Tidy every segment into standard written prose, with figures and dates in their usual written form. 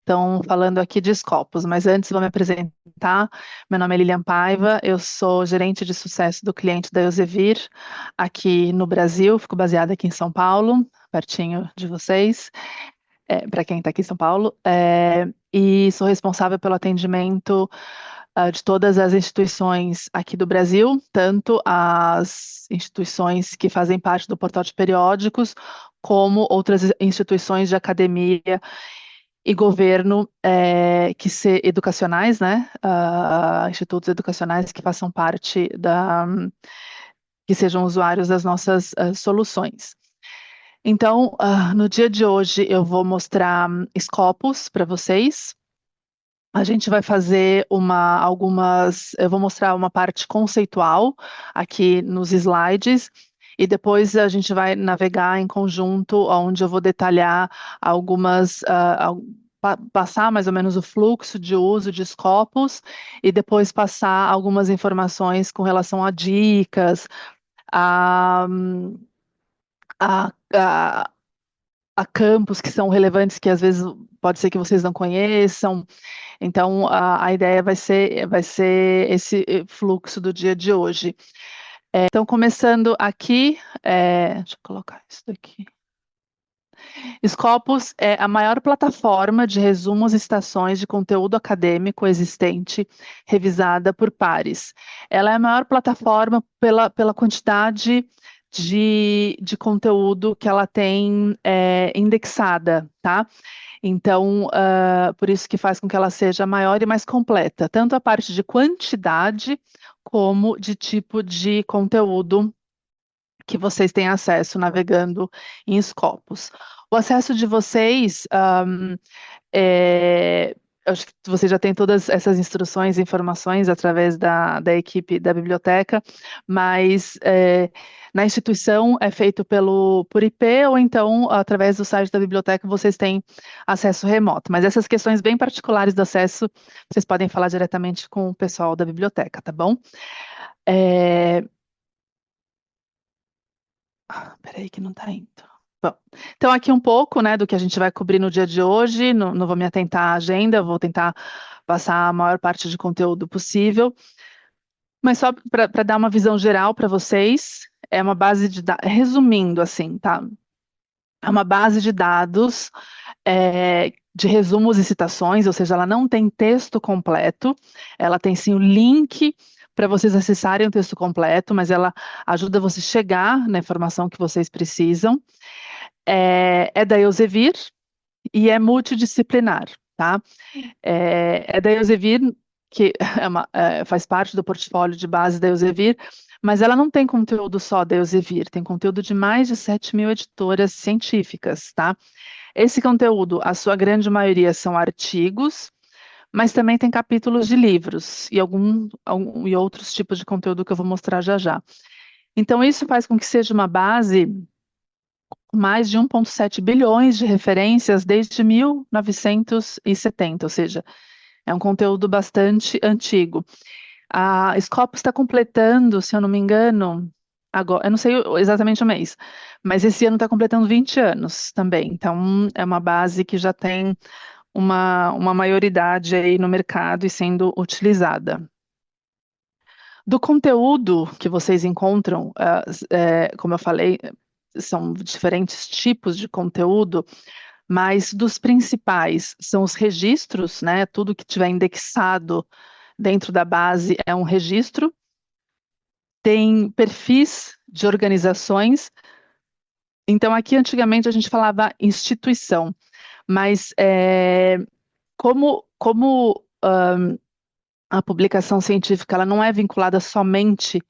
Estão falando aqui de Scopus, mas antes vou me apresentar. Meu nome é Lilian Paiva, eu sou gerente de sucesso do cliente da Elsevier aqui no Brasil, fico baseada aqui em São Paulo, pertinho de vocês, para quem está aqui em São Paulo, e sou responsável pelo atendimento de todas as instituições aqui do Brasil, tanto as instituições que fazem parte do portal de periódicos, como outras instituições de academia e governo educacionais, né? Institutos educacionais que façam parte que sejam usuários das nossas soluções. Então, no dia de hoje, eu vou mostrar Scopus para vocês. A gente vai fazer eu vou mostrar uma parte conceitual aqui nos slides, e depois a gente vai navegar em conjunto, onde eu vou detalhar passar mais ou menos o fluxo de uso de Scopus, e depois passar algumas informações com relação a dicas, a, a, a, a campos que são relevantes, que às vezes pode ser que vocês não conheçam. Então, a ideia vai ser esse fluxo do dia de hoje. Então, começando aqui, deixa eu colocar isso daqui. Scopus é a maior plataforma de resumos e citações de conteúdo acadêmico existente, revisada por pares. Ela é a maior plataforma pela quantidade de conteúdo que ela tem indexada, tá? Então, por isso que faz com que ela seja maior e mais completa, tanto a parte de quantidade como de tipo de conteúdo que vocês têm acesso navegando em Scopus. O acesso de vocês, acho que vocês já têm todas essas instruções e informações através da equipe da biblioteca, mas na instituição é feito por IP, ou então através do site da biblioteca vocês têm acesso remoto. Mas essas questões bem particulares do acesso, vocês podem falar diretamente com o pessoal da biblioteca, tá bom? Peraí que não está indo. Bom, então aqui um pouco, né, do que a gente vai cobrir no dia de hoje. Não vou me atentar à agenda, vou tentar passar a maior parte de conteúdo possível. Mas só para dar uma visão geral para vocês, é uma base de dados, resumindo assim, tá? É uma base de dados de resumos e citações, ou seja, ela não tem texto completo, ela tem sim o link para vocês acessarem o texto completo, mas ela ajuda você a chegar na informação que vocês precisam. É da Elsevier e é multidisciplinar, tá? É da Elsevier, que faz parte do portfólio de base da Elsevier, mas ela não tem conteúdo só da Elsevier, tem conteúdo de mais de 7.000 editoras científicas, tá? Esse conteúdo, a sua grande maioria são artigos, mas também tem capítulos de livros e outros tipos de conteúdo que eu vou mostrar já já. Então, isso faz com que seja uma base com mais de 1,7 bilhões de referências desde 1970, ou seja, é um conteúdo bastante antigo. A Scopus está completando, se eu não me engano, agora, eu não sei exatamente o mês, mas esse ano está completando 20 anos também. Então, é uma base que já tem uma maioridade aí no mercado e sendo utilizada. Do conteúdo que vocês encontram, como eu falei, são diferentes tipos de conteúdo, mas dos principais são os registros, né? Tudo que tiver indexado dentro da base é um registro. Tem perfis de organizações. Então, aqui antigamente a gente falava instituição, mas como a publicação científica ela não é vinculada somente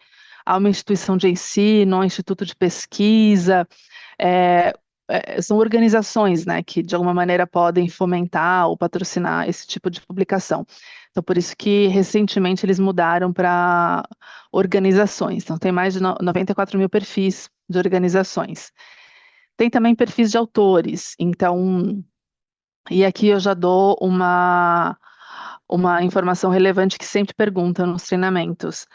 a uma instituição de ensino, a um instituto de pesquisa, é, são organizações, né, que de alguma maneira podem fomentar ou patrocinar esse tipo de publicação. Então, por isso que recentemente eles mudaram para organizações. Então, tem mais de 94 mil perfis de organizações. Tem também perfis de autores. Então, e aqui eu já dou uma informação relevante que sempre perguntam nos treinamentos.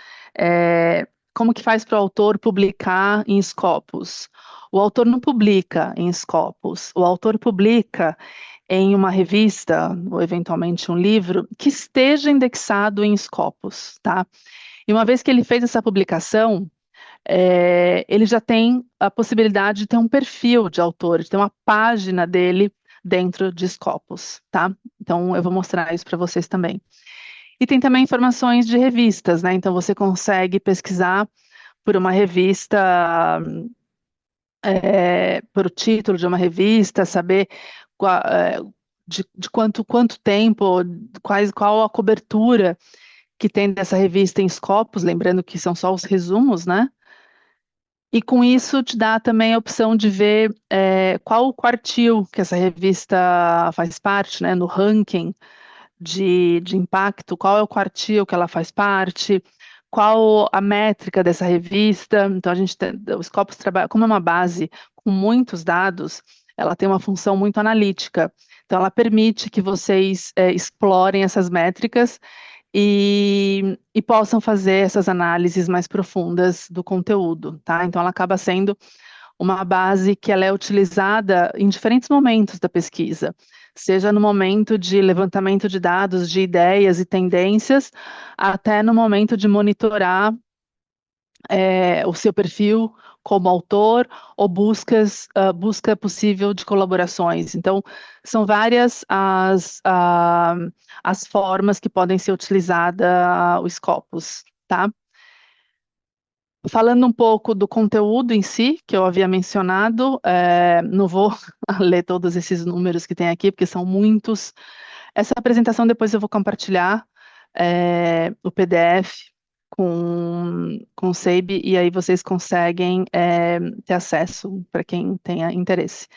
Como que faz para o autor publicar em Scopus? O autor não publica em Scopus, o autor publica em uma revista, ou eventualmente um livro, que esteja indexado em Scopus, tá? E uma vez que ele fez essa publicação, ele já tem a possibilidade de ter um perfil de autor, de ter uma página dele dentro de Scopus, tá? Então, eu vou mostrar isso para vocês também. E tem também informações de revistas, né? Então, você consegue pesquisar por uma revista, por o título de uma revista, saber de quanto tempo, qual a cobertura que tem dessa revista em Scopus, lembrando que são só os resumos, né? E com isso te dá também a opção de ver qual o quartil que essa revista faz parte, né, no ranking de impacto, qual é o quartil que ela faz parte, qual a métrica dessa revista. Então, o Scopus trabalha, como é uma base com muitos dados, ela tem uma função muito analítica. Então, ela permite que vocês explorem essas métricas e possam fazer essas análises mais profundas do conteúdo, tá? Então, ela acaba sendo uma base que ela é utilizada em diferentes momentos da pesquisa, seja no momento de levantamento de dados, de ideias e tendências, até no momento de monitorar o seu perfil como autor ou busca possível de colaborações. Então, são várias as formas que podem ser utilizadas o Scopus, tá? Falando um pouco do conteúdo em si, que eu havia mencionado, não vou ler todos esses números que tem aqui, porque são muitos. Essa apresentação depois eu vou compartilhar o PDF com o SEIB, e aí vocês conseguem ter acesso para quem tenha interesse.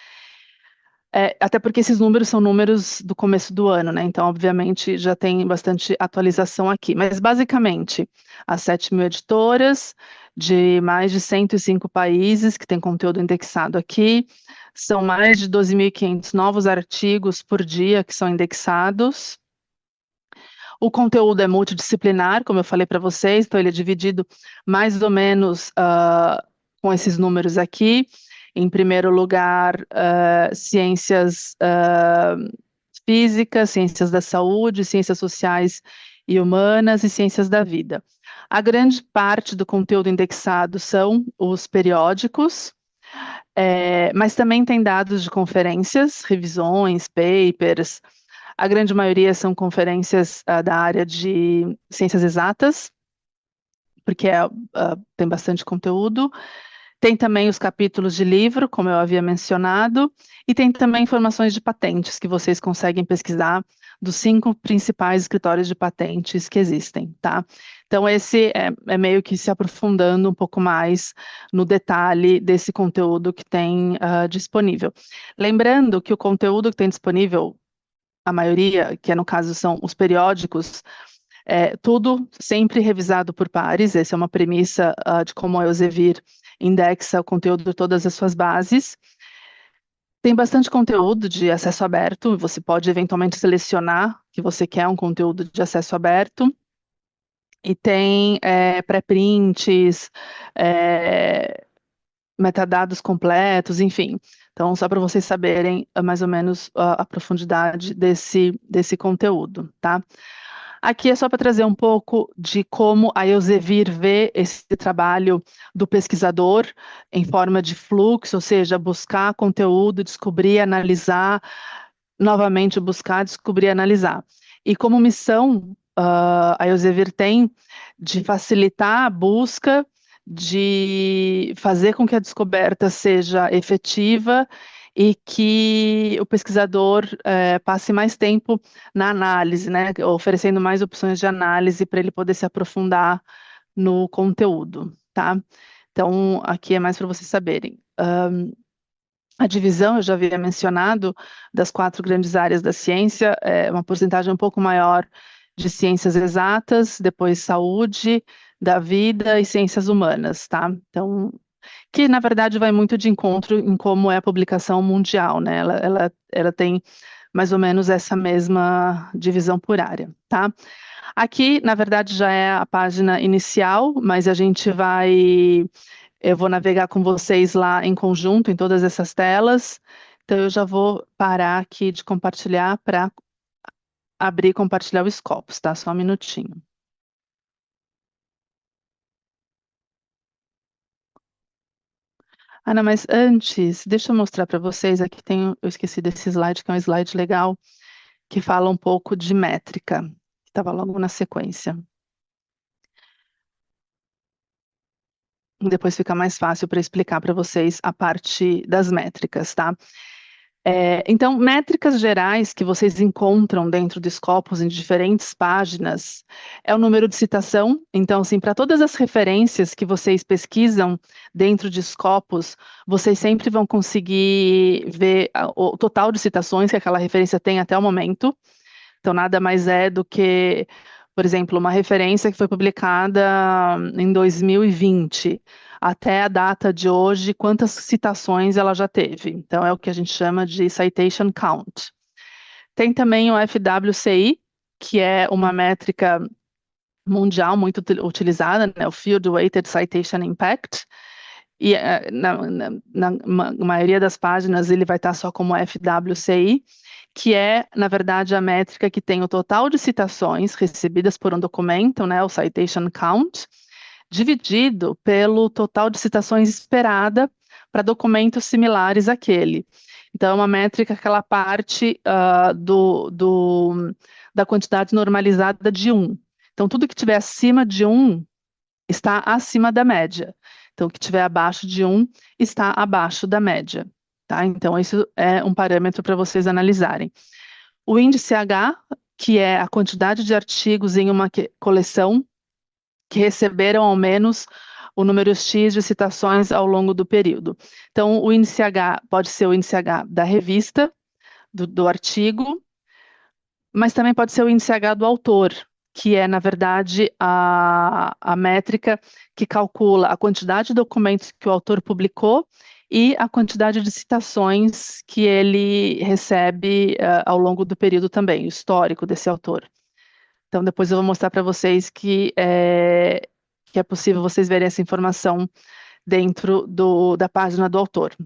Até porque esses números são números do começo do ano, né? Então, obviamente, já tem bastante atualização aqui. Mas, basicamente, as 7.000 editoras de mais de 105 países que têm conteúdo indexado aqui, são mais de 12.500 novos artigos por dia que são indexados. O conteúdo é multidisciplinar, como eu falei para vocês, então ele é dividido mais ou menos com esses números aqui. Em primeiro lugar, ciências físicas, ciências da saúde, ciências sociais e humanas e ciências da vida. A grande parte do conteúdo indexado são os periódicos, mas também tem dados de conferências, revisões, papers. A grande maioria são conferências da área de ciências exatas, porque tem bastante conteúdo. Tem também os capítulos de livro, como eu havia mencionado, e tem também informações de patentes que vocês conseguem pesquisar dos 5 principais escritórios de patentes que existem, tá? Então, esse é meio que se aprofundando um pouco mais no detalhe desse conteúdo que tem disponível. Lembrando que o conteúdo que tem disponível, a maioria, que no caso são os periódicos, tudo sempre revisado por pares, essa é uma premissa de como a Elsevier indexa o conteúdo de todas as suas bases. Tem bastante conteúdo de acesso aberto, você pode eventualmente selecionar que você quer um conteúdo de acesso aberto. E tem pré-prints, metadados completos, enfim. Então, só para vocês saberem mais ou menos a profundidade desse conteúdo, tá? Aqui é só para trazer um pouco de como a Elsevier vê esse trabalho do pesquisador em forma de fluxo, ou seja, buscar conteúdo, descobrir, analisar, novamente buscar, descobrir, analisar. E como missão, a Elsevier tem de facilitar a busca, de fazer com que a descoberta seja efetiva e que o pesquisador passe mais tempo na análise, né, oferecendo mais opções de análise para ele poder se aprofundar no conteúdo, tá? Então, aqui é mais para vocês saberem. A divisão, eu já havia mencionado, das 4 grandes áreas da ciência, uma porcentagem um pouco maior de ciências exatas, depois saúde, da vida e ciências humanas, tá? Então, que na verdade vai muito de encontro em como é a publicação mundial, né? Ela tem mais ou menos essa mesma divisão por área, tá? Aqui, na verdade, já é a página inicial, mas a gente vai Eu vou navegar com vocês lá em conjunto, em todas essas telas. Então, eu já vou parar aqui de compartilhar para abrir e compartilhar o Scopus, tá? Só um minutinho. Ana, mas antes, deixa eu mostrar para vocês. Aqui tem, eu esqueci desse slide, que é um slide legal, que fala um pouco de métrica, que estava logo na sequência. Depois fica mais fácil para explicar para vocês a parte das métricas, tá? Então, métricas gerais que vocês encontram dentro do Scopus em diferentes páginas é o número de citação. Então, assim, para todas as referências que vocês pesquisam dentro de Scopus, vocês sempre vão conseguir ver o total de citações que aquela referência tem até o momento. Então, nada mais é do que, por exemplo, uma referência que foi publicada em 2020, até a data de hoje, quantas citações ela já teve. Então, é o que a gente chama de citation count. Tem também o FWCI, que é uma métrica mundial muito utilizada, né, o Field Weighted Citation Impact, e na maioria das páginas ele vai estar só como FWCI, que é, na verdade, a métrica que tem o total de citações recebidas por um documento, né, o citation count, dividido pelo total de citações esperada para documentos similares àquele. Então, é uma métrica que ela parte da quantidade normalizada de 1. Então, tudo que tiver acima de 1 está acima da média. Então, o que tiver abaixo de 1 está abaixo da média. Tá? Então, isso é um parâmetro para vocês analisarem. O índice H, que é a quantidade de artigos em uma coleção que receberam ao menos o número X de citações ao longo do período. Então, o índice H pode ser o índice H da revista, do artigo, mas também pode ser o índice H do autor, que é, na verdade, a métrica que calcula a quantidade de documentos que o autor publicou e a quantidade de citações que ele recebe ao longo do período também, o histórico desse autor. Então, depois eu vou mostrar para vocês que é possível vocês verem essa informação dentro da página do autor.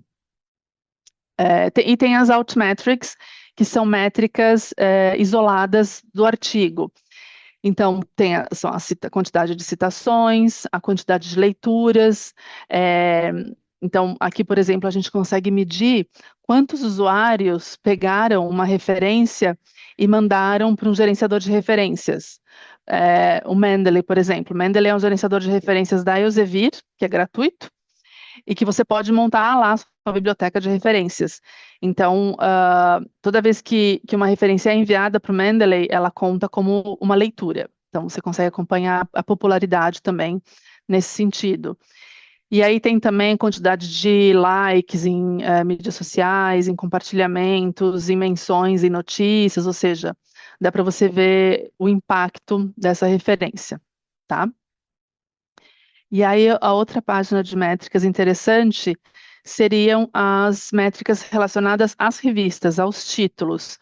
E tem as altmetrics, que são métricas isoladas do artigo. Então, são a quantidade de citações, a quantidade de leituras. Então, aqui, por exemplo, a gente consegue medir quantos usuários pegaram uma referência e mandaram para um gerenciador de referências. O Mendeley, por exemplo. Mendeley é um gerenciador de referências da Elsevier, que é gratuito, e que você pode montar lá a sua biblioteca de referências. Então, toda vez que uma referência é enviada para o Mendeley, ela conta como uma leitura. Então, você consegue acompanhar a popularidade também nesse sentido. E aí tem também quantidade de likes em mídias sociais, em compartilhamentos, em menções, em notícias, ou seja, dá para você ver o impacto dessa referência, tá? E aí, a outra página de métricas interessante seriam as métricas relacionadas às revistas, aos títulos.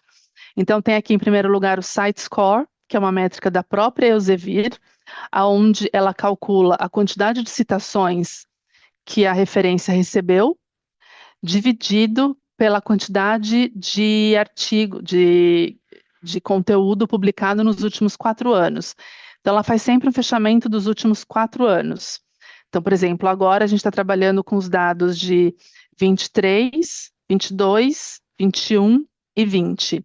Então, tem aqui em primeiro lugar o Site Score, que é uma métrica da própria Elsevier, onde ela calcula a quantidade de citações que a referência recebeu, dividido pela quantidade de de conteúdo publicado nos últimos 4 anos. Então, ela faz sempre um fechamento dos últimos 4 anos. Então, por exemplo, agora a gente está trabalhando com os dados de 23, 22, 21 e 20.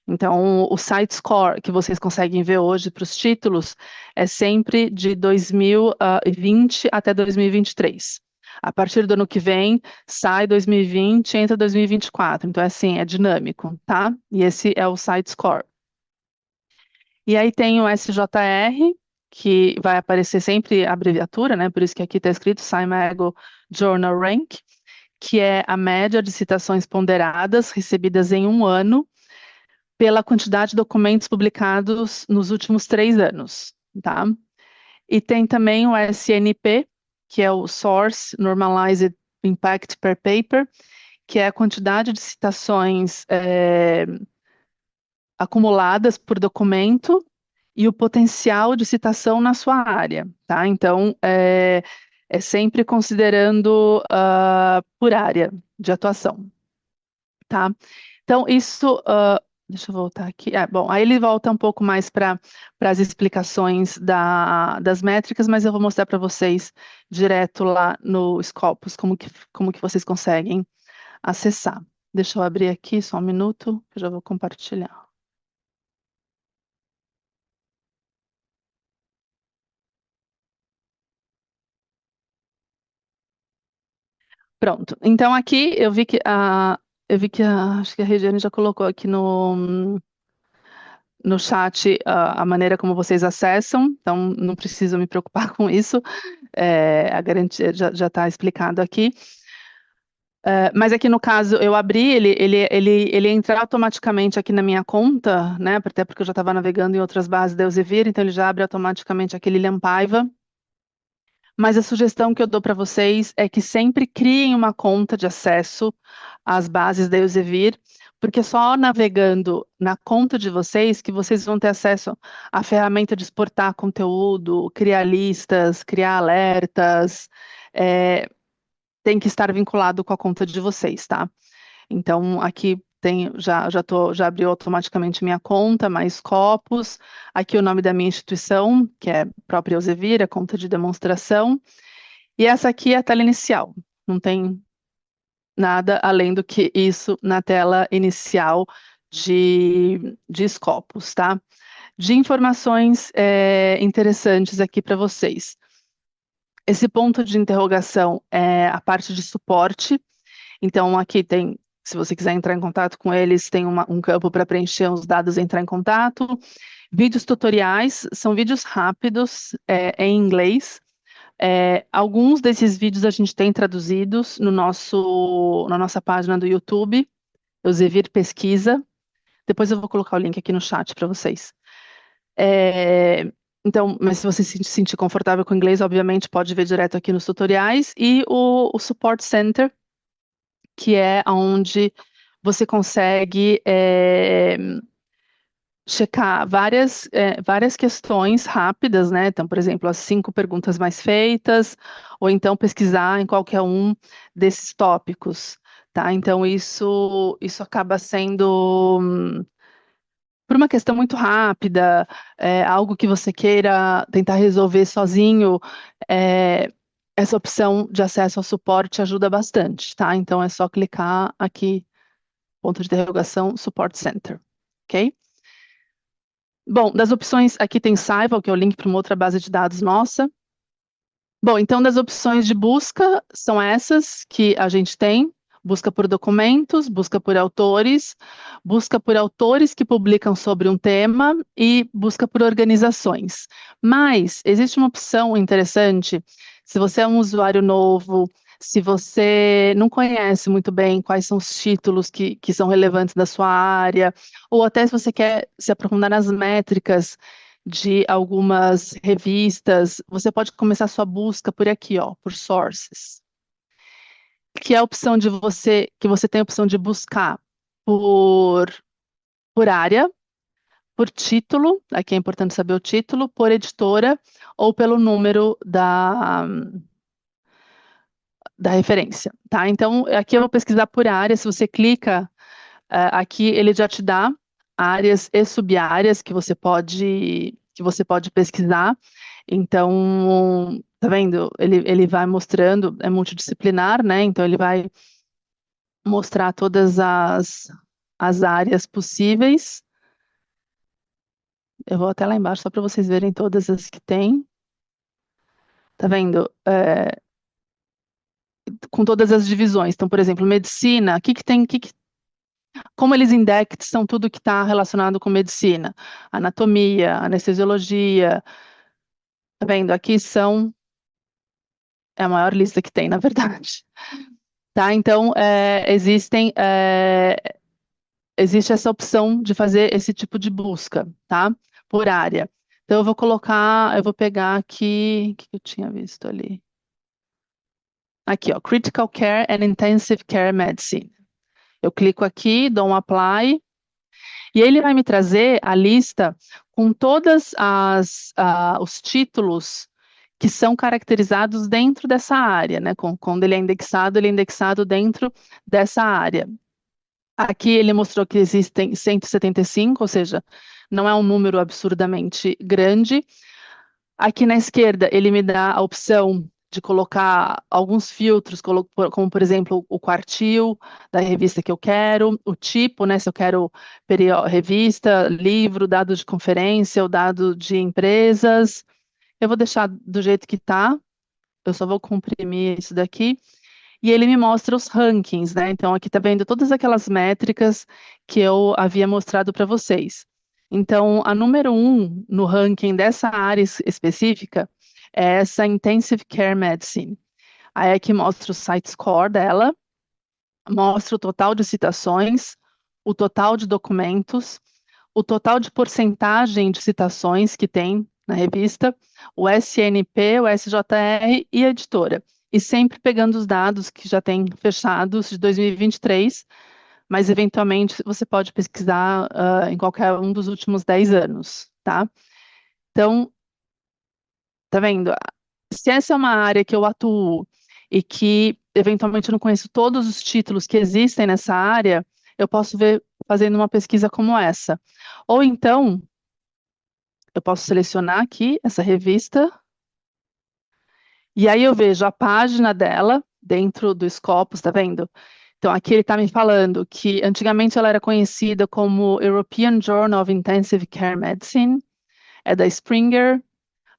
Então, o site score que vocês conseguem ver hoje para os títulos é sempre de 2020 até 2023. A partir do ano que vem, sai 2020, entra 2024. Então, é assim, é dinâmico, tá? E esse é o site score. E aí tem o SJR, que vai aparecer sempre a abreviatura, né? Por isso que aqui está escrito SciMago Journal Rank, que é a média de citações ponderadas recebidas em um ano pela quantidade de documentos publicados nos últimos 3 anos, tá? E tem também o SNP, que é o Source Normalized Impact per Paper, que é a quantidade de citações acumuladas por documento e o potencial de citação na sua área, tá? Então, É sempre considerando por área de atuação, tá? Então, isso, deixa eu voltar aqui. Bom, aí ele volta um pouco mais para as explicações das métricas, mas eu vou mostrar para vocês direto lá no Scopus como que vocês conseguem acessar. Deixa eu abrir aqui só um minuto, que eu já vou compartilhar. Pronto. Então aqui acho que a Regiane já colocou aqui no chat a maneira como vocês acessam, então não preciso me preocupar com isso. A garantia já está explicado aqui. Mas aqui no caso eu abri, ele entra automaticamente aqui na minha conta, né? Até porque eu já estava navegando em outras bases da Elsevier, então ele já abre automaticamente aquele Lilian Paiva. Mas a sugestão que eu dou para vocês é que sempre criem uma conta de acesso às bases da Elsevier, porque só navegando na conta de vocês que vocês vão ter acesso à ferramenta de exportar conteúdo, criar listas, criar alertas. Tem que estar vinculado com a conta de vocês, tá? Então, aqui tem, já abriu automaticamente minha conta, mais Scopus. Aqui o nome da minha instituição, que é própria Elsevier, a conta de demonstração. E essa aqui é a tela inicial. Não tem nada além do que isso na tela inicial de Scopus, tá? De informações interessantes aqui para vocês. Esse ponto de interrogação é a parte de suporte. Então, aqui tem, se você quiser entrar em contato com eles, tem um campo para preencher os dados e entrar em contato. Vídeos tutoriais, são vídeos rápidos, em inglês. Alguns desses vídeos a gente tem traduzidos na nossa página do YouTube, Elsevier Pesquisa. Depois eu vou colocar o link aqui no chat para vocês. Então, mas se você se sentir confortável com o inglês, obviamente pode ver direto aqui nos tutoriais. E o Support Center, que é onde você consegue checar várias questões rápidas, né? Então, por exemplo, as 5 perguntas mais feitas, ou então pesquisar em qualquer um desses tópicos, tá? Então, isso acaba sendo, por uma questão muito rápida, algo que você queira tentar resolver sozinho, essa opção de acesso ao suporte ajuda bastante, tá? Então, é só clicar aqui, ponto de interrogação, Support Center, ok? Bom, das opções, aqui tem Saival, que é o link para uma outra base de dados nossa. Bom, então das opções de busca, são essas que a gente tem. Busca por documentos, busca por autores que publicam sobre um tema e busca por organizações. Mas existe uma opção interessante, se você é um usuário novo, se você não conhece muito bem quais são os títulos que são relevantes da sua área, ou até se você quer se aprofundar nas métricas de algumas revistas, você pode começar sua busca por aqui, ó, por sources, que é a opção que você tem a opção de buscar por, por área, por título, aqui é importante saber o título, por editora ou pelo número da referência, tá? Então, aqui eu vou pesquisar por área, se você clica aqui, ele já te dá áreas e sub-áreas que você pode pesquisar. Então, tá vendo? Ele vai mostrando, é multidisciplinar, né? Então, ele vai mostrar todas as áreas possíveis. Eu vou até lá embaixo só para vocês verem todas as que tem. Tá vendo? Com todas as divisões. Então, por exemplo, medicina, o que que tem, como eles indexam tudo que está relacionado com medicina? Anatomia, anestesiologia. Tá vendo? Aqui é a maior lista que tem, na verdade. Tá? Então, existe essa opção de fazer esse tipo de busca, tá? Por área. Então, eu vou pegar aqui, o que eu tinha visto ali? Aqui, ó, Critical Care and Intensive Care Medicine. Eu clico aqui, dou um apply, e ele vai me trazer a lista com todos os títulos que são caracterizados dentro dessa área, né? Quando ele é indexado dentro dessa área. Aqui ele mostrou que existem 175, ou seja, não é um número absurdamente grande. Aqui na esquerda, ele me dá a opção de colocar alguns filtros, como por exemplo o quartil da revista que eu quero, o tipo, né, se eu quero revista, livro, dado de conferência, ou dado de empresas. Eu vou deixar do jeito que está, eu só vou comprimir isso daqui, e ele me mostra os rankings, né? Então aqui está vendo todas aquelas métricas que eu havia mostrado para vocês. Então, a número um no ranking dessa área específica é essa Intensive Care Medicine. Aí aqui mostra o site score dela, mostra o total de citações, o total de documentos, o total de porcentagem de citações que tem na revista, o SNP, o SJR e a editora. E sempre pegando os dados que já tem fechados de 2023, mas eventualmente você pode pesquisar em qualquer um dos últimos 10 anos, tá? Então, tá vendo? Se essa é uma área que eu atuo e que eventualmente eu não conheço todos os títulos que existem nessa área, eu posso ver fazendo uma pesquisa como essa. Ou então, eu posso selecionar aqui essa revista, e aí eu vejo a página dela dentro do Scopus, tá vendo? Então, aqui ele está me falando que antigamente ela era conhecida como European Journal of Intensive Care Medicine, é da Springer,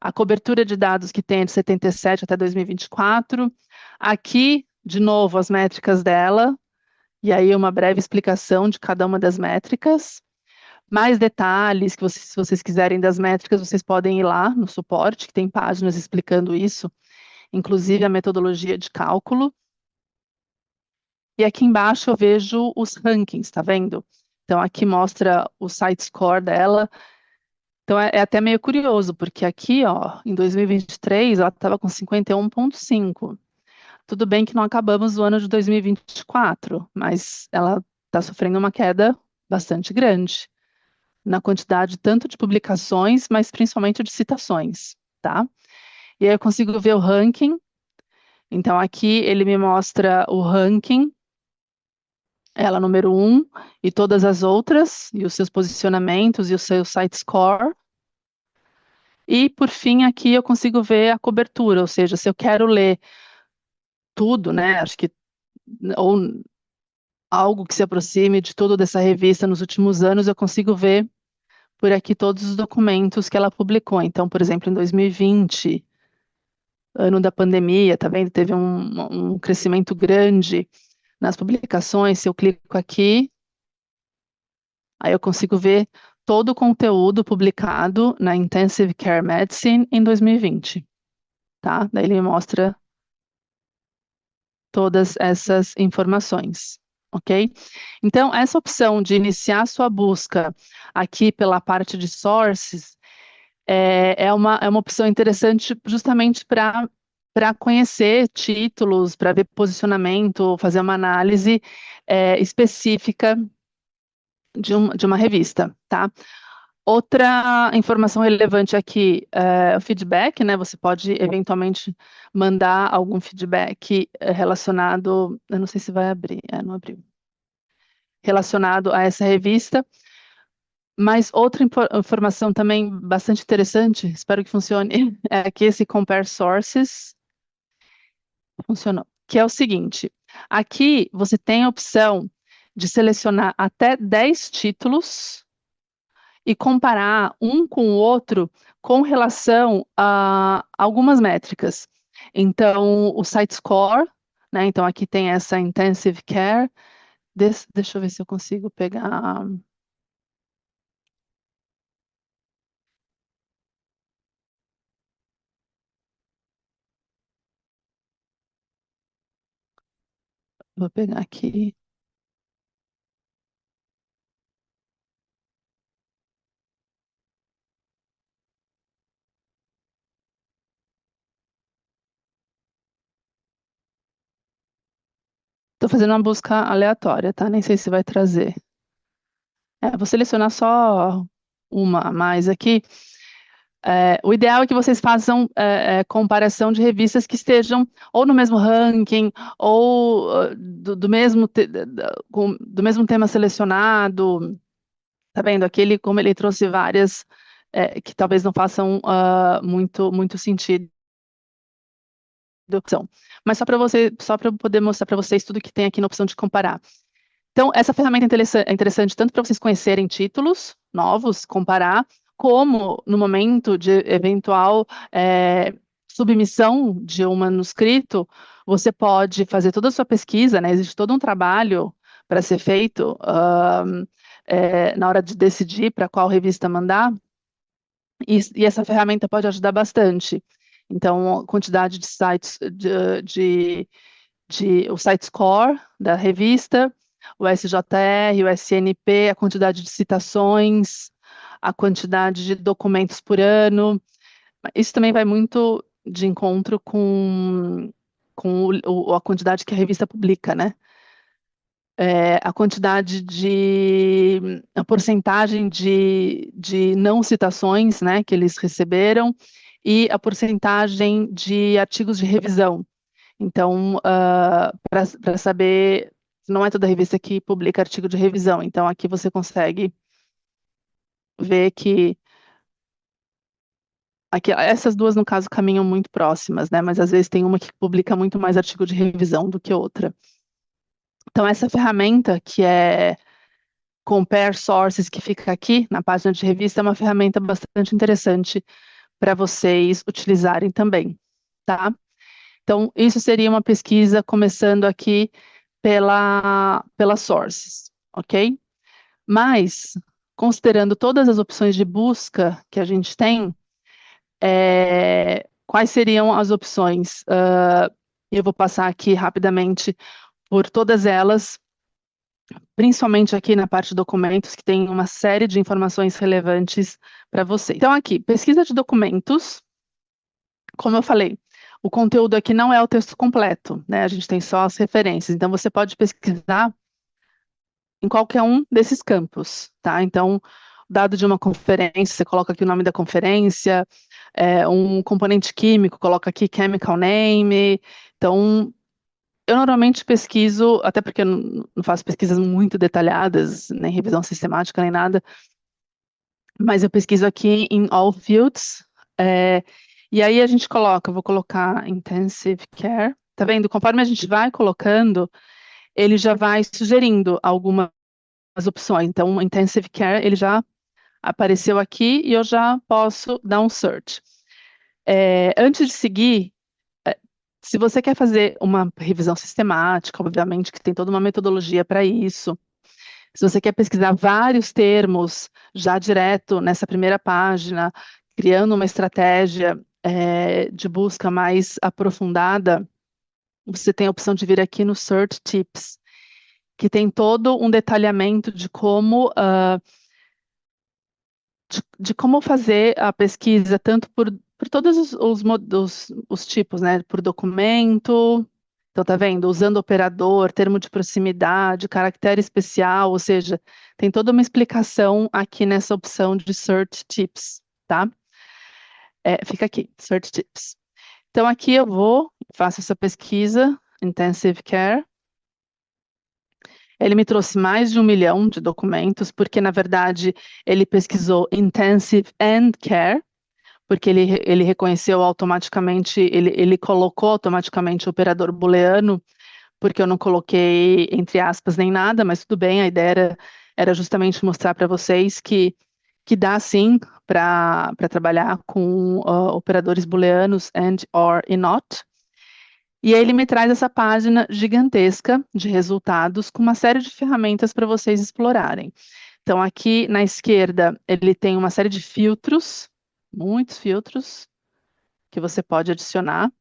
a cobertura de dados que tem é de 77 até 2024. Aqui, de novo, as métricas dela, e aí uma breve explicação de cada uma das métricas. Mais detalhes, que vocês, se vocês quiserem das métricas, vocês podem ir lá no suporte, que tem páginas explicando isso, inclusive a metodologia de cálculo. E aqui embaixo eu vejo os rankings, tá vendo? Então aqui mostra o site score dela. Então é até meio curioso, porque aqui, ó, em 2023, ela estava com 51,5. Tudo bem que não acabamos o ano de 2024, mas ela está sofrendo uma queda bastante grande na quantidade tanto de publicações, mas principalmente de citações, tá? E aí eu consigo ver o ranking. Então aqui ele me mostra o ranking, ela número um, e todas as outras, e os seus posicionamentos e o seu site score. E por fim aqui eu consigo ver a cobertura, ou seja, se eu quero ler tudo, né? Acho que ou algo que se aproxime de tudo dessa revista nos últimos anos, eu consigo ver por aqui todos os documentos que ela publicou. Então, por exemplo, em 2020, ano da pandemia, tá vendo? Teve um crescimento grande nas publicações. Se eu clico aqui, aí eu consigo ver todo o conteúdo publicado na Intensive Care Medicine em 2020, tá? Daí ele me mostra todas essas informações, ok? Então, essa opção de iniciar sua busca aqui pela parte de sources é uma opção interessante justamente para conhecer títulos, para ver posicionamento, fazer uma análise específica de uma revista, tá? Outra informação relevante aqui é o feedback, né? Você pode eventualmente mandar algum feedback relacionado, eu não sei se vai abrir, não abriu, relacionado a essa revista. Mas outra informação também bastante interessante, espero que funcione, é que esse Compare Sources funcionou, que é o seguinte: aqui você tem a opção de selecionar até 10 títulos e comparar um com o outro com relação a algumas métricas. Então, o site score, né? Então, aqui tem essa intensive care. Deixa eu ver se eu consigo pegar. Vou pegar aqui. Estou fazendo uma busca aleatória, tá? Nem sei se vai trazer. Vou selecionar só uma a mais aqui. O ideal é que vocês façam comparação de revistas que estejam ou no mesmo ranking, ou do mesmo, do mesmo tema selecionado. Tá vendo? Aquele, como ele trouxe várias que talvez não façam muito sentido. Mas só para eu poder mostrar para vocês tudo que tem aqui na opção de comparar. Então, essa ferramenta é interessante tanto para vocês conhecerem títulos novos, comparar, como no momento de eventual submissão de um manuscrito, você pode fazer toda a sua pesquisa, né? Existe todo um trabalho para ser feito na hora de decidir para qual revista mandar, e essa ferramenta pode ajudar bastante. Então, a quantidade de sites, o site score da revista, o SJR, o SNP, a quantidade de citações, a quantidade de documentos por ano. Isso também vai muito de encontro com a quantidade que a revista publica, né? A quantidade a porcentagem de não citações, né, que eles receberam, e a porcentagem de artigos de revisão. Então, para saber, não é toda revista que publica artigo de revisão, então aqui você consegue ver que essas duas, no caso, caminham muito próximas, né? Mas às vezes tem uma que publica muito mais artigo de revisão do que outra. Então, essa ferramenta que é Compare Sources, que fica aqui na página de revista, é uma ferramenta bastante interessante para vocês utilizarem também, tá? Então, isso seria uma pesquisa começando aqui pela Sources, ok? Mas, considerando todas as opções de busca que a gente tem, quais seriam as opções? Eu vou passar aqui rapidamente por todas elas, principalmente aqui na parte de documentos, que tem uma série de informações relevantes para você. Então, aqui, pesquisa de documentos, como eu falei, o conteúdo aqui não é o texto completo, né? A gente tem só as referências, então você pode pesquisar em qualquer um desses campos, tá? Então, dado de uma conferência, você coloca aqui o nome da conferência, um componente químico, coloca aqui chemical name. Então, eu normalmente pesquiso, até porque eu não faço pesquisas muito detalhadas, nem revisão sistemática, nem nada, mas eu pesquiso aqui em all fields, e aí a gente coloca, eu vou colocar intensive care, tá vendo? Conforme a gente vai colocando, ele já vai sugerindo algumas opções. Então, intensive care, ele já apareceu aqui e eu já posso dar um search. Antes de seguir, se você quer fazer uma revisão sistemática, obviamente que tem toda uma metodologia para isso. Se você quer pesquisar vários termos já direto nessa primeira página, criando uma estratégia de busca mais aprofundada, você tem a opção de vir aqui no Search Tips, que tem todo um detalhamento de como de como fazer a pesquisa, tanto por todos os tipos, né? Por documento, então tá vendo? Usando operador, termo de proximidade, caractere especial, ou seja, tem toda uma explicação aqui nessa opção de Search Tips, tá? Fica aqui, Search Tips. Então aqui eu faço essa pesquisa, Intensive Care. Ele me trouxe mais de 1 milhão de documentos, porque, na verdade, ele pesquisou Intensive and Care, porque ele reconheceu automaticamente, ele colocou automaticamente o operador booleano, porque eu não coloquei entre aspas nem nada, mas tudo bem, a ideia era justamente mostrar para vocês que dá sim para trabalhar com operadores booleanos and, or e not. E aí ele me traz essa página gigantesca de resultados com uma série de ferramentas para vocês explorarem. Então, aqui na esquerda, ele tem uma série de filtros, muitos filtros, que você pode adicionar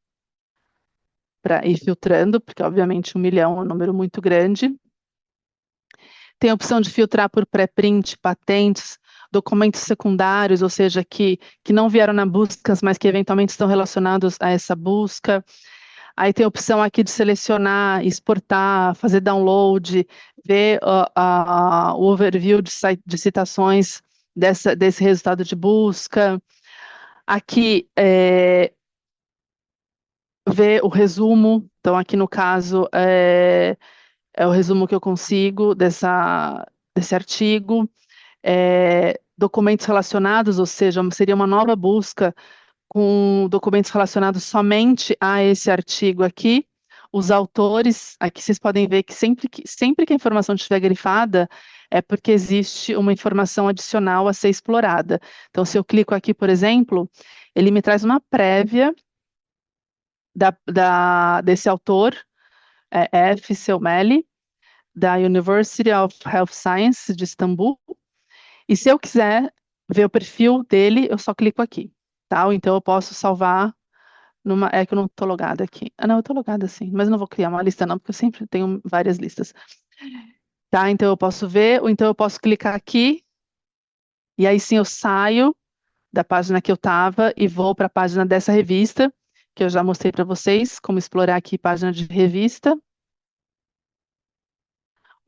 para ir filtrando, porque obviamente 1 milhão é um número muito grande. Tem a opção de filtrar por pré-print, patentes, documentos secundários, ou seja, que não vieram na busca, mas que eventualmente estão relacionados a essa busca. Aí tem a opção aqui de selecionar, exportar, fazer download, ver o overview de citações desse resultado de busca. Aqui ver o resumo. Então, aqui no caso, é o resumo que eu consigo desse artigo. Documentos relacionados, ou seja, seria uma nova busca com documentos relacionados somente a esse artigo aqui. Os autores, aqui vocês podem ver que sempre que a informação estiver grifada, é porque existe uma informação adicional a ser explorada. Então, se eu clico aqui, por exemplo, ele me traz uma prévia desse autor, F. Selmeli, da University of Health Science de Istambul. E se eu quiser ver o perfil dele, eu só clico aqui, tá? Ou então eu posso salvar numa. É que eu não estou logada aqui. Ah, não, eu estou logada sim, mas eu não vou criar uma lista, não, porque eu sempre tenho várias listas. Tá? Então eu posso ver, ou então eu posso clicar aqui, e aí sim eu saio da página que eu estava e vou para a página dessa revista, que eu já mostrei para vocês, como explorar aqui página de revista.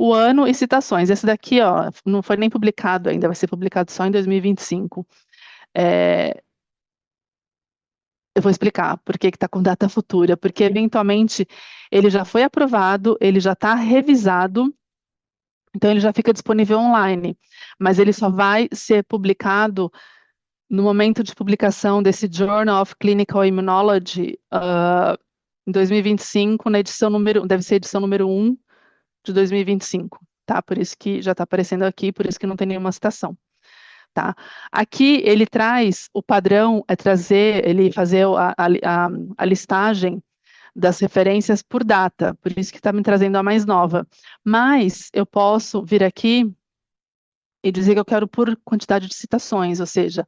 O ano e citações. Esse daqui, ó, não foi nem publicado ainda, vai ser publicado só em 2025. É, eu vou explicar por que está com data futura, porque eventualmente ele já foi aprovado, ele já está revisado, então ele já fica disponível online, mas ele só vai ser publicado no momento de publicação desse Journal of Clinical Immunology, em 2025, na edição número, deve ser a edição número 1 de 2025, tá? Por isso que já está aparecendo aqui, por isso que não tem nenhuma citação. Tá? Aqui ele traz o padrão, ele fazer a listagem das referências por data, por isso que está me trazendo a mais nova. Mas eu posso vir aqui e dizer que eu quero por quantidade de citações, ou seja,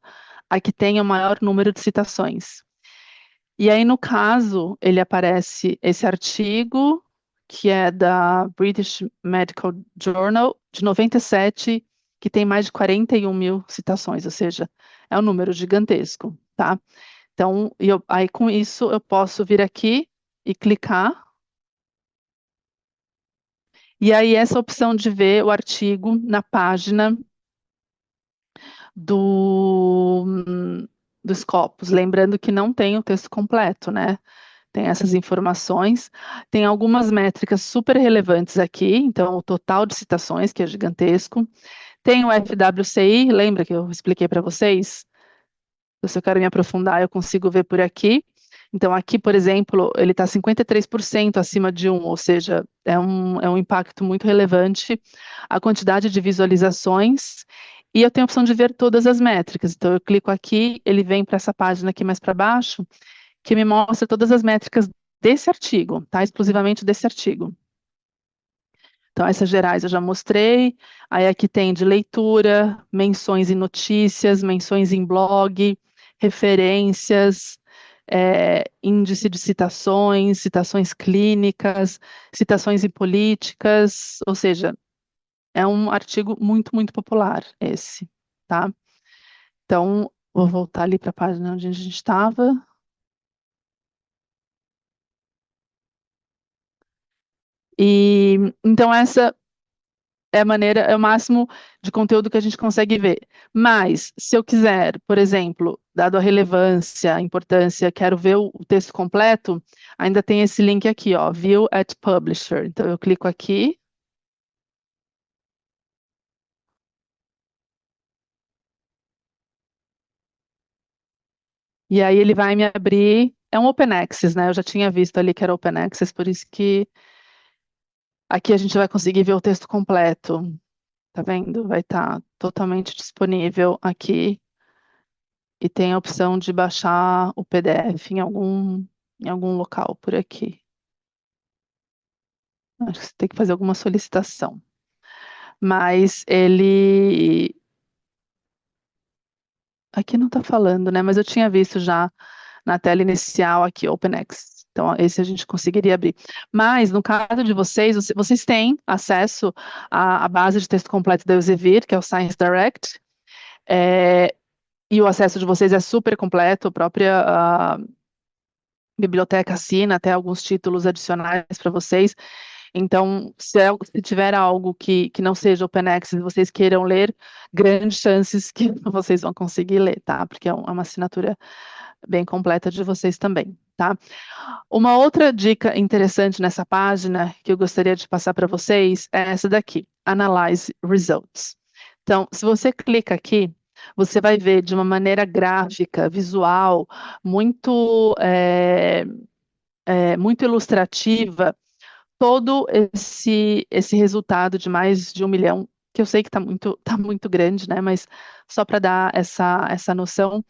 a que tenha o maior número de citações. E aí, no caso, ele aparece esse artigo, que é da British Medical Journal, de 97, que tem mais de 41 mil citações, ou seja, é um número gigantesco, tá? Então, aí com isso eu posso vir aqui e clicar, e aí essa opção de ver o artigo na página do, do Scopus, lembrando que não tem o texto completo, né? Tem essas informações, tem algumas métricas super relevantes aqui, então o total de citações, que é gigantesco, tem o FWCI, lembra que eu expliquei para vocês? Se eu quero me aprofundar, eu consigo ver por aqui. Então, aqui, por exemplo, ele está 53% acima de 1, ou seja, é um impacto muito relevante. A quantidade de visualizações, e eu tenho a opção de ver todas as métricas. Então, eu clico aqui, ele vem para essa página aqui mais para baixo, que me mostra todas as métricas desse artigo, tá? Exclusivamente desse artigo. Então, essas gerais eu já mostrei. Aí aqui tem de leitura, menções em notícias, menções em blog, referências, índice de citações, citações clínicas, citações em políticas, ou seja, é um artigo muito, muito popular esse, tá? Então, vou voltar ali para a página onde a gente estava. E então essa é a maneira, é o máximo de conteúdo que a gente consegue ver. Mas, se eu quiser, por exemplo, dado a relevância, a importância, quero ver o texto completo, ainda tem esse link aqui, ó, View at Publisher. Então, eu clico aqui. E aí ele vai me abrir. É um Open Access, né? Eu já tinha visto ali que era Open Access, por isso que aqui a gente vai conseguir ver o texto completo. Tá vendo? Vai estar totalmente disponível aqui. E tem a opção de baixar o PDF em algum local por aqui. Acho que você tem que fazer alguma solicitação. Mas ele. Aqui não está falando, né? Mas eu tinha visto já na tela inicial aqui, OpenX. Então, esse a gente conseguiria abrir. Mas, no caso de vocês, vocês têm acesso à base de texto completo da Elsevier, que é o Science Direct. E o acesso de vocês é super completo, a própria biblioteca assina até alguns títulos adicionais para vocês. Então, se tiver algo que não seja Open Access e vocês queiram ler, grandes chances que vocês vão conseguir ler, tá? Porque é uma assinatura bem completa de vocês também, tá? Uma outra dica interessante nessa página que eu gostaria de passar para vocês é essa daqui, Analyze Results. Então, se você clica aqui, você vai ver de uma maneira gráfica, visual, muito, muito ilustrativa, todo esse resultado de mais de 1 milhão, que eu sei que tá muito grande, né? Mas só para dar essa noção,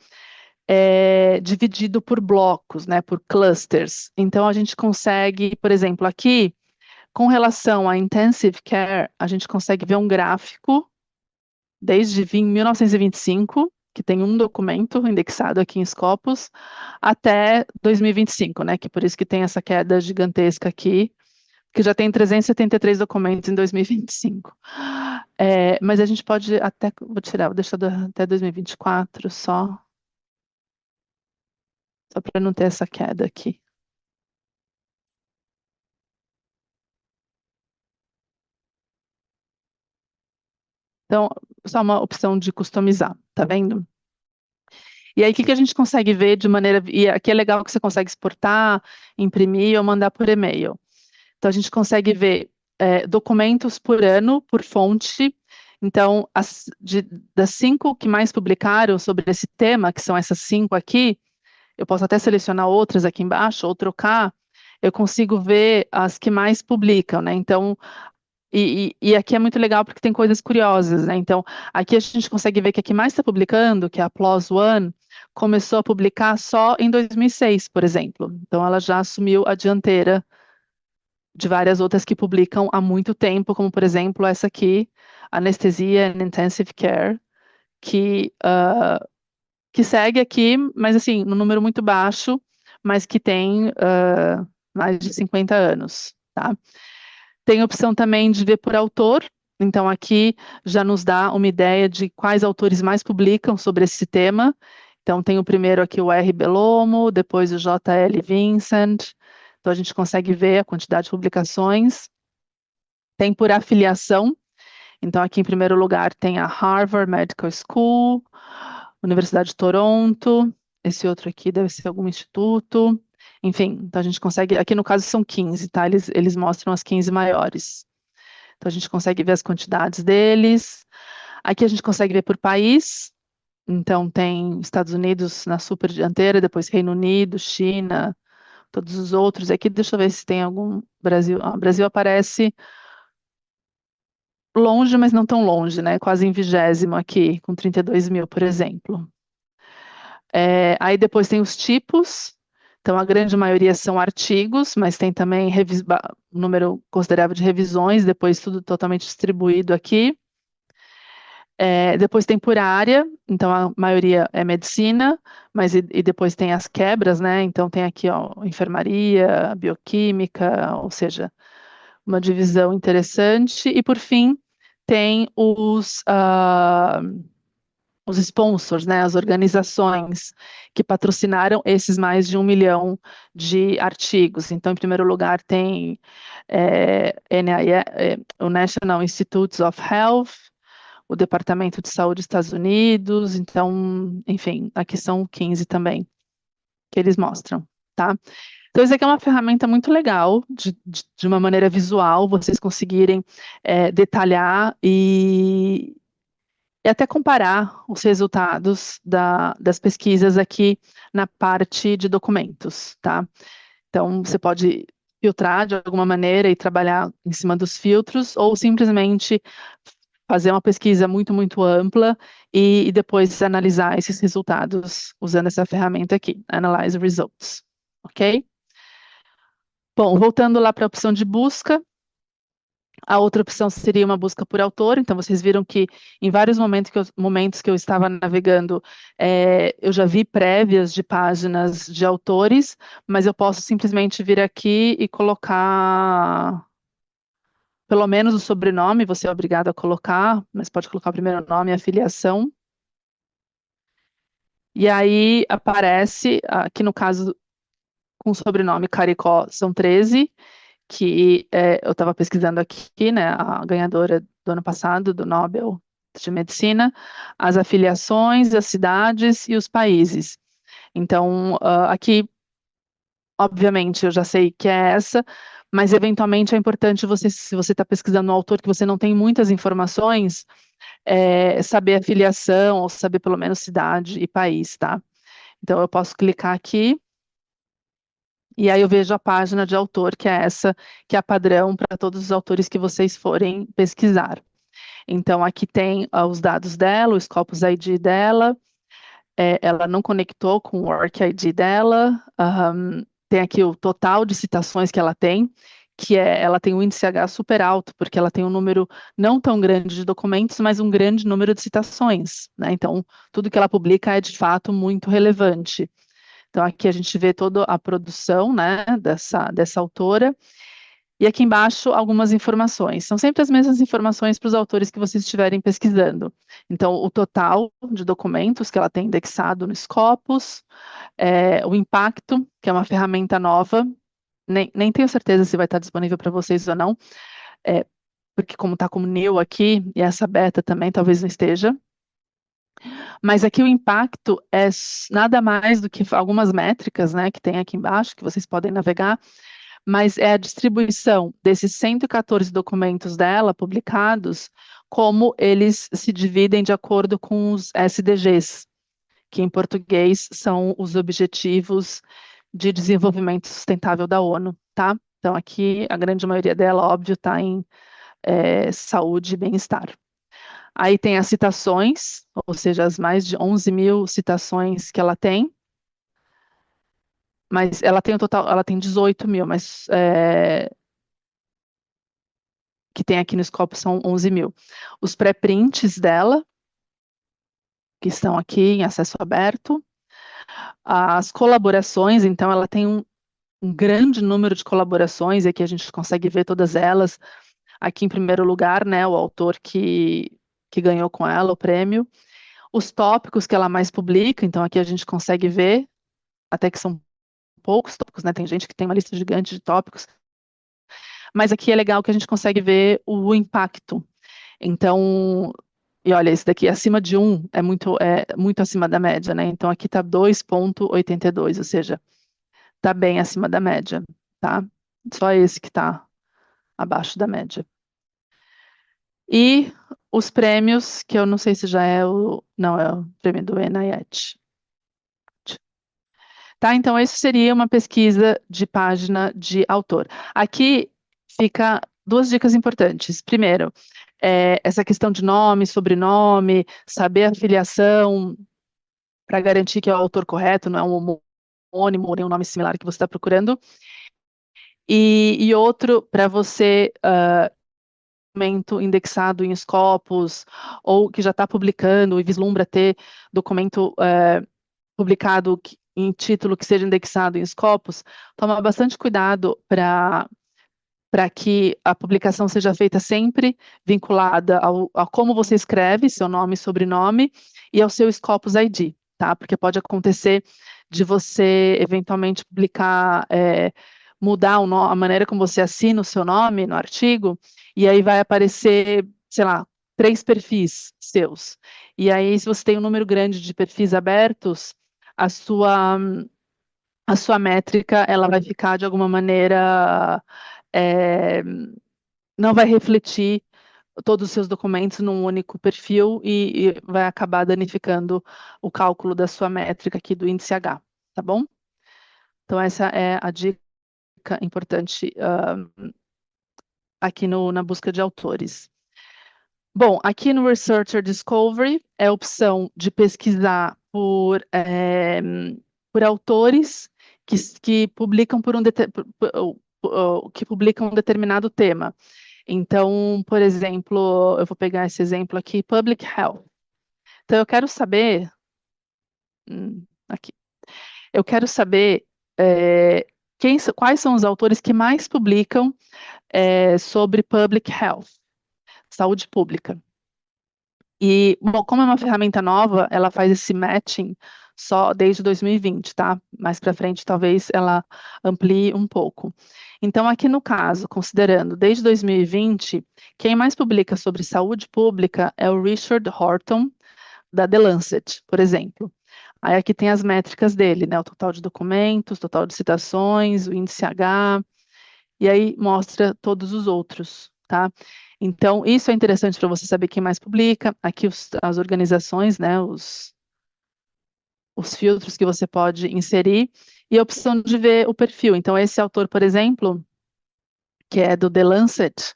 dividido por blocos, né? Por clusters. Então a gente consegue, por exemplo, aqui, com relação à intensive care, a gente consegue ver um gráfico desde 1925, que tem um documento indexado aqui em Scopus, até 2025, né? Que por isso que tem essa queda gigantesca aqui, que já tem 373 documentos em 2025. Mas a gente pode até, vou tirar, deixar até 2024 só para não ter essa queda aqui. Então, só uma opção de customizar, tá vendo? E aí, o que que a gente consegue ver de maneira. E aqui é legal que você consegue exportar, imprimir ou mandar por e-mail. Então, a gente consegue ver documentos por ano, por fonte. Então, das 5 que mais publicaram sobre esse tema, que são essas 5 aqui, eu posso até selecionar outras aqui embaixo ou trocar, eu consigo ver as que mais publicam, né? Então, e aqui é muito legal porque tem coisas curiosas, né? Então, aqui a gente consegue ver que a que mais está publicando, que é a PLOS ONE, começou a publicar só em 2006, por exemplo. Então, ela já assumiu a dianteira de várias outras que publicam há muito tempo, como, por exemplo, essa aqui, Anesthesia and Intensive Care, que, que segue aqui, mas assim, num número muito baixo, mas que tem mais de 50 anos, tá? Tem a opção também de ver por autor, então aqui já nos dá uma ideia de quais autores mais publicam sobre esse tema. Então tem o primeiro aqui, o R. Belomo, depois o J. L. Vincent. Então a gente consegue ver a quantidade de publicações. Tem por afiliação, então aqui em primeiro lugar tem a Harvard Medical School, Universidade de Toronto, esse outro aqui deve ser algum instituto. Enfim, então a gente consegue, aqui no caso são 15, tá? Eles mostram as 15 maiores. Então a gente consegue ver as quantidades deles. Aqui a gente consegue ver por país. Então tem Estados Unidos na super dianteira, depois Reino Unido, China, todos os outros. Aqui deixa eu ver se tem algum Brasil. Ah, Brasil aparece longe, mas não tão longe, né? Quase em 20º aqui, com 32 mil, por exemplo. Aí depois tem os tipos. Então, a grande maioria são artigos, mas tem também um número considerável de revisões, depois tudo totalmente distribuído aqui. Depois tem por área, então a maioria é medicina, mas e depois tem as quebras, né? Então tem aqui, ó, enfermaria, bioquímica, ou seja, uma divisão interessante. E por fim, tem os sponsors, né? As organizações que patrocinaram esses mais de 1 milhão de artigos. Então, em primeiro lugar, tem o National Institutes of Health, o Departamento de Saúde dos Estados Unidos, então, enfim, aqui são 15 também que eles mostram, tá? Então, isso aqui é uma ferramenta muito legal, de uma maneira visual, vocês conseguirem detalhar e até comparar os resultados das pesquisas aqui na parte de documentos, tá? Então, você pode filtrar de alguma maneira e trabalhar em cima dos filtros, ou simplesmente fazer uma pesquisa muito, muito ampla e depois analisar esses resultados usando essa ferramenta aqui, Analyze Results, ok? Bom, voltando lá para a opção de busca, a outra opção seria uma busca por autor, então vocês viram que em vários momentos que eu estava navegando, eu já vi prévias de páginas de autores, mas eu posso simplesmente vir aqui e colocar pelo menos o sobrenome, você é obrigado a colocar, mas pode colocar o primeiro nome e a filiação. E aí aparece, aqui no caso, com o sobrenome Caricó, são 13. que eu estava pesquisando aqui, né, a ganhadora do ano passado do Nobel de Medicina, as afiliações, as cidades e os países. Então, aqui, obviamente, eu já sei que é essa, mas eventualmente é importante você, se você está pesquisando um autor que você não tem muitas informações, saber a filiação, ou saber pelo menos cidade e país, tá? Então, eu posso clicar aqui, e aí eu vejo a página de autor, que é essa, que é a padrão para todos os autores que vocês forem pesquisar. Então, aqui tem os dados dela, o Scopus ID dela, ela não conectou com o Work ID dela, tem aqui o total de citações que ela tem, ela tem um índice H super alto, porque ela tem um número não tão grande de documentos, mas um grande número de citações, né? Então, tudo que ela publica é de fato muito relevante. Então, aqui a gente vê toda a produção, né, dessa autora, e aqui embaixo algumas informações. São sempre as mesmas informações para os autores que vocês estiverem pesquisando. Então, o total de documentos que ela tem indexado no Scopus, o impacto, que é uma ferramenta nova, nem tenho certeza se vai estar disponível para vocês ou não, porque como está como new aqui, e essa beta também talvez não esteja, mas aqui o impacto é nada mais do que algumas métricas, né, que tem aqui embaixo, que vocês podem navegar, mas é a distribuição desses 114 documentos dela publicados, como eles se dividem de acordo com os SDGs, que em português são os Objetivos de Desenvolvimento Sustentável da ONU, tá? Então aqui a grande maioria dela, óbvio, está em saúde e bem-estar. Aí tem as citações, ou seja, as mais de 11 mil citações que ela tem, mas ela tem o total, ela tem 18 mil, mas que tem aqui no Scopus são 11 mil. Os pré-prints dela, que estão aqui em acesso aberto, as colaborações, então ela tem um grande número de colaborações, e aqui a gente consegue ver todas elas. Aqui em primeiro lugar, né, o autor que ganhou com ela o prêmio. Os tópicos que ela mais publica, então aqui a gente consegue ver, até que são poucos tópicos, né? Tem gente que tem uma lista gigante de tópicos, mas aqui é legal que a gente consegue ver o impacto. Então, e olha, esse daqui acima de 1 é muito acima da média, né? Então aqui está 2,82, ou seja, está bem acima da média, tá? Só esse que está abaixo da média. E os prêmios, que eu não sei se já é o. Não, é o prêmio do NIH. Tá, então, isso seria uma pesquisa de página de autor. Aqui fica duas dicas importantes. Primeiro, essa questão de nome, sobrenome, saber a filiação, para garantir que é o autor correto, não é um homônimo, nem um nome similar que você está procurando. E outro, para você documento indexado em Scopus, ou que já está publicando e vislumbra ter documento publicado em título que seja indexado em Scopus, toma bastante cuidado para que a publicação seja feita sempre vinculada a como você escreve, seu nome e sobrenome, e ao seu Scopus ID, tá? Porque pode acontecer de você eventualmente publicar, mudar a maneira como você assina o seu nome no artigo, e aí vai aparecer, sei lá, 3 perfis seus. E aí, se você tem um número grande de perfis abertos, a sua métrica, ela vai ficar de alguma maneira, não vai refletir todos os seus documentos num único perfil e vai acabar danificando o cálculo da sua métrica aqui do índice H, tá bom? Então, essa é a dica importante aqui na busca de autores. Bom, aqui no Researcher Discovery é a opção de pesquisar por autores que publicam que publicam um determinado tema. Então, por exemplo, eu vou pegar esse exemplo aqui, Public Health. Então, eu quero saber, aqui, eu quero saber quais são os autores que mais publicam sobre Public Health, saúde pública. E, bom, como é uma ferramenta nova, ela faz esse matching só desde 2020, tá? Mais para frente, talvez ela amplie um pouco. Então, aqui no caso, considerando desde 2020, quem mais publica sobre saúde pública é o Richard Horton, da The Lancet, por exemplo. Aí aqui tem as métricas dele, né? O total de documentos, total de citações, o índice H, e aí mostra todos os outros, tá? Então, isso é interessante para você saber quem mais publica. Aqui as organizações, né? Os filtros que você pode inserir, e a opção de ver o perfil. Então, esse autor, por exemplo, que é do The Lancet,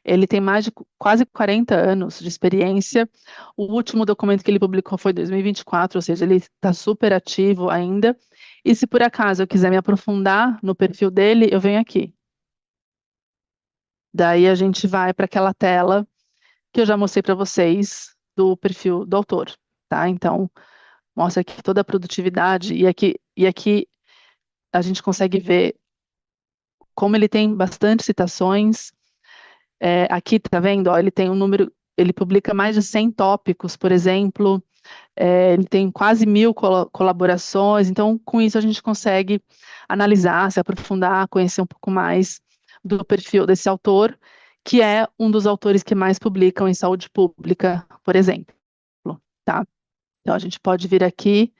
ele tem mais de quase 40 anos de experiência. O último documento que ele publicou foi em 2024, ou seja, ele está super ativo ainda. E se por acaso eu quiser me aprofundar no perfil dele, eu venho aqui. Daí a gente vai para aquela tela que eu já mostrei para vocês do perfil do autor, tá? Então, mostra aqui toda a produtividade e aqui a gente consegue ver como ele tem bastante citações. Aqui, tá vendo? Ó, ele tem um número, ele publica mais de 100 tópicos, por exemplo. Ele tem quase 1.000 colaborações. Então, com isso a gente consegue analisar, se aprofundar, conhecer um pouco mais do perfil desse autor, que é um dos autores que mais publicam em saúde pública, por exemplo, tá? Então, a gente pode vir aqui,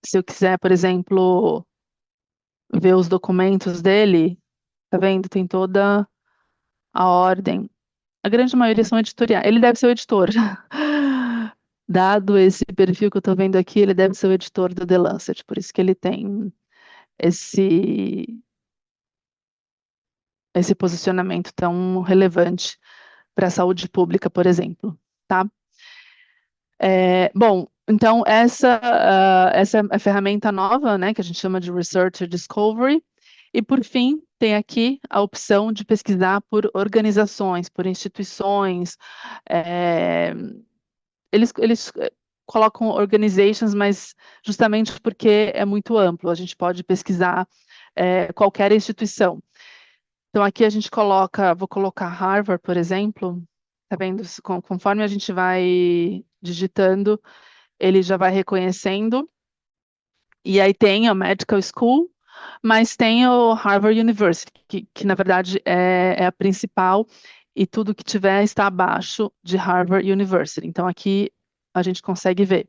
se eu quiser, por exemplo, ver os documentos dele, tá vendo? Tem toda a ordem. A grande maioria são editoriais. Ele deve ser o editor. Dado esse perfil que eu estou vendo aqui, ele deve ser o editor do The Lancet, por isso que ele tem esse, esse posicionamento tão relevante para a saúde pública, por exemplo, tá? Bom, então essa é a ferramenta nova, né, que a gente chama de Research Discovery. E por fim, tem aqui a opção de pesquisar por organizações, por instituições. é, eles colocam organizations, mas justamente porque é muito amplo, a gente pode pesquisar qualquer instituição. Então aqui a gente coloca, vou colocar Harvard, por exemplo, tá vendo? Conforme a gente vai digitando, ele já vai reconhecendo. E aí tem a Medical School, mas tem o Harvard University, que na verdade é a principal, e tudo que tiver está abaixo de Harvard University. Então aqui a gente consegue ver.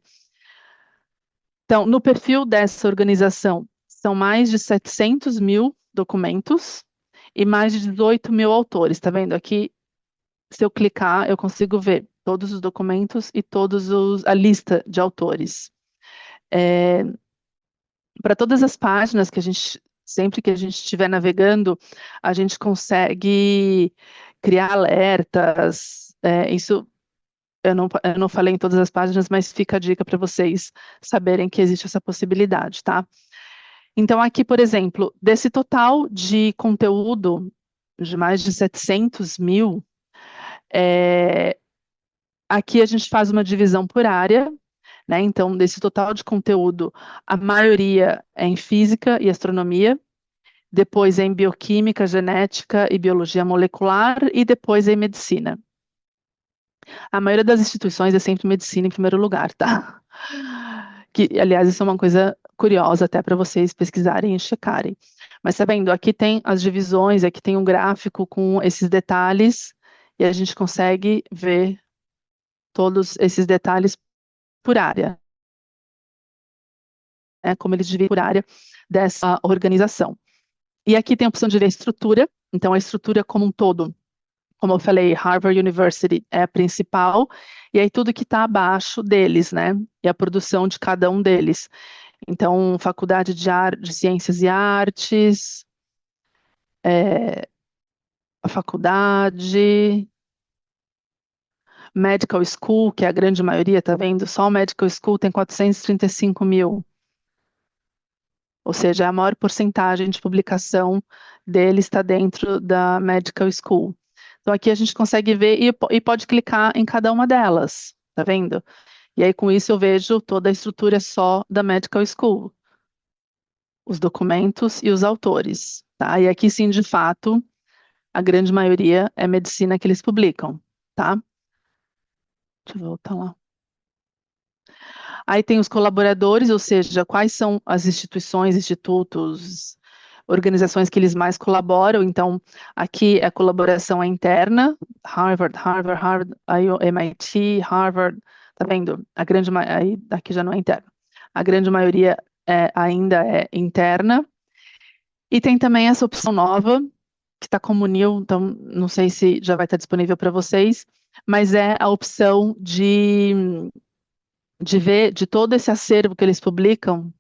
Então, no perfil dessa organização, são mais de 700 mil documentos e mais de 18 mil autores. Tá vendo? Aqui, se eu clicar, eu consigo ver todos os documentos e a lista de autores. Para todas as páginas que a gente, sempre que a gente estiver navegando, a gente consegue criar alertas. Isso eu não falei em todas as páginas, mas fica a dica para vocês saberem que existe essa possibilidade, tá? Então, aqui, por exemplo, desse total de conteúdo, de mais de 700 mil, aqui a gente faz uma divisão por área, né? Então, desse total de conteúdo, a maioria é em física e astronomia, depois é em bioquímica, genética e biologia molecular, e depois é em medicina. A maioria das instituições é sempre medicina em primeiro lugar, tá? Que, aliás, isso é uma coisa curiosa até para vocês pesquisarem e checarem. Mas tá vendo, aqui tem as divisões, aqui tem um gráfico com esses detalhes, e a gente consegue ver todos esses detalhes por área, né? Como eles dividem por área dessa organização. E aqui tem a opção de ver a estrutura, então a estrutura como um todo. Como eu falei, Harvard University é a principal, e aí tudo que está abaixo deles, né? E a produção de cada um deles. Então, Faculdade de Ciências e Artes, a faculdade, Medical School, que é a grande maioria, tá vendo? Só o Medical School tem 435 mil. Ou seja, a maior porcentagem de publicação dele está dentro da Medical School. Então, aqui a gente consegue ver e pode clicar em cada uma delas, tá vendo? E aí, com isso, eu vejo toda a estrutura só da Medical School, os documentos e os autores, tá? E aqui, sim, de fato, a grande maioria é medicina que eles publicam, tá? Deixa eu voltar lá. Aí tem os colaboradores, ou seja, quais são as instituições, institutos, organizações que eles mais colaboram. Então, aqui a colaboração é interna, Harvard, aí o MIT, Harvard, tá vendo? Aí aqui já não é interna. A grande maioria ainda é interna. E tem também essa opção nova, que está como new, então não sei se já vai estar disponível para vocês, mas é a opção de ver de todo esse acervo que eles publicam,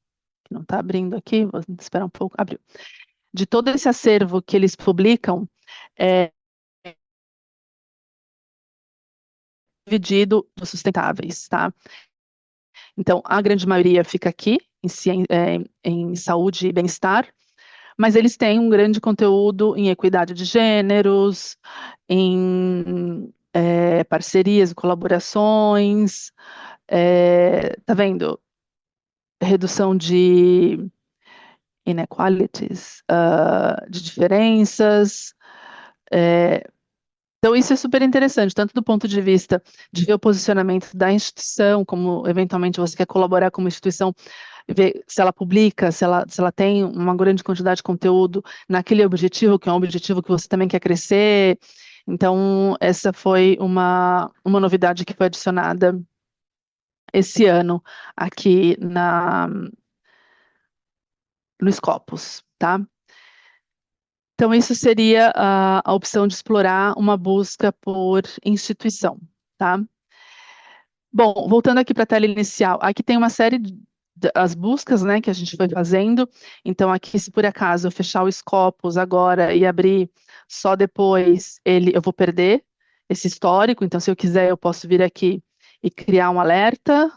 que não está abrindo aqui, vou esperar um pouco, abriu. De todo esse acervo que eles publicam, é dividido nos sustentáveis, tá? Então, a grande maioria fica aqui, em saúde e bem-estar, mas eles têm um grande conteúdo em equidade de gêneros, em parcerias e colaborações, tá vendo? Redução de inequalities, de diferenças. Então, isso é super interessante, tanto do ponto de vista de ver o posicionamento da instituição, como eventualmente você quer colaborar com uma instituição, ver se ela publica, se ela tem uma grande quantidade de conteúdo naquele objetivo, que é um objetivo que você também quer crescer. Então, essa foi uma novidade que foi adicionada esse ano aqui no Scopus, tá? Então, isso seria a opção de explorar uma busca por instituição, tá? Bom, voltando aqui para a tela inicial, aqui tem uma série as buscas, né, que a gente foi fazendo. Então, aqui, se por acaso eu fechar o Scopus agora e abrir só depois, eu vou perder esse histórico. Então, se eu quiser, eu posso vir aqui e criar um alerta,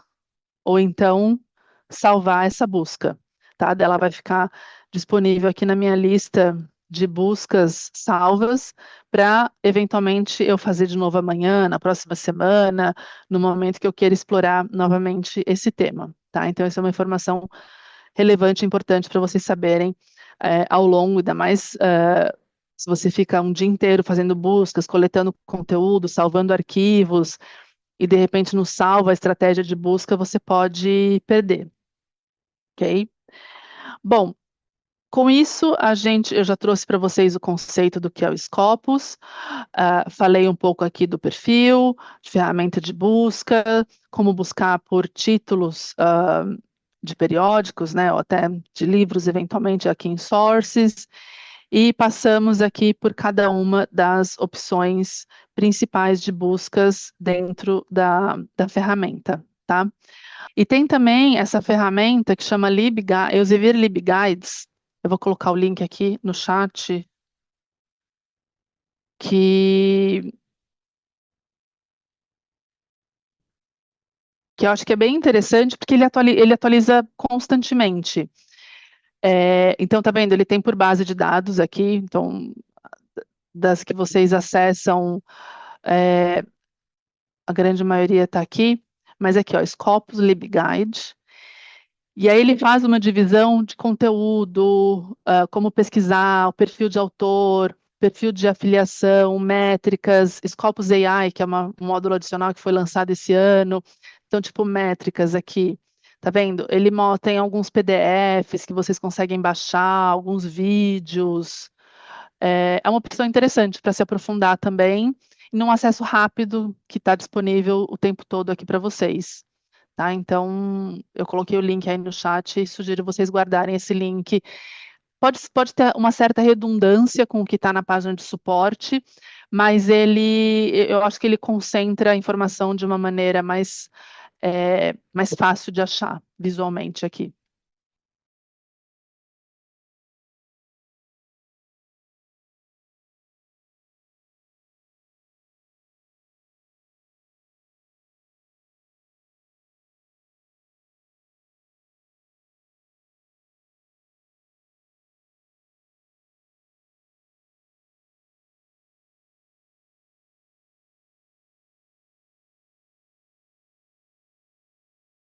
ou então salvar essa busca, tá? Ela vai ficar disponível aqui na minha lista de buscas salvas para eventualmente eu fazer de novo amanhã, na próxima semana, no momento que eu queira explorar novamente esse tema, tá? Então, essa é uma informação relevante e importante para vocês saberem ao longo, ainda mais se você fica um dia inteiro fazendo buscas, coletando conteúdo, salvando arquivos, e de repente não salva a estratégia de busca, você pode perder, ok? Bom, com isso, eu já trouxe para vocês o conceito do que é o Scopus, falei um pouco aqui do perfil, de ferramenta de busca, como buscar por títulos de periódicos, né, ou até de livros, eventualmente, aqui em Sources, e passamos aqui por cada uma das opções principais de buscas dentro da ferramenta, tá? E tem também essa ferramenta que chama Elsevier LibGuides. Eu vou colocar o link aqui no chat, que eu acho que é bem interessante, porque ele atualiza constantemente. Então, tá vendo? Ele tem por base de dados aqui, então, das que vocês acessam, a grande maioria está aqui, mas aqui, ó, Scopus LibGuide. E aí ele faz uma divisão de conteúdo, como pesquisar, o perfil de autor, perfil de afiliação, métricas, Scopus AI, que é um módulo adicional que foi lançado esse ano. Então, tipo, métricas aqui. Tá vendo? Ele tem alguns PDFs que vocês conseguem baixar, alguns vídeos. É uma opção interessante para se aprofundar também, e num acesso rápido que está disponível o tempo todo aqui para vocês. Tá? Então, eu coloquei o link aí no chat e sugiro vocês guardarem esse link. Pode ter uma certa redundância com o que está na página de suporte, mas eu acho que ele concentra a informação de uma maneira mais fácil de achar visualmente aqui.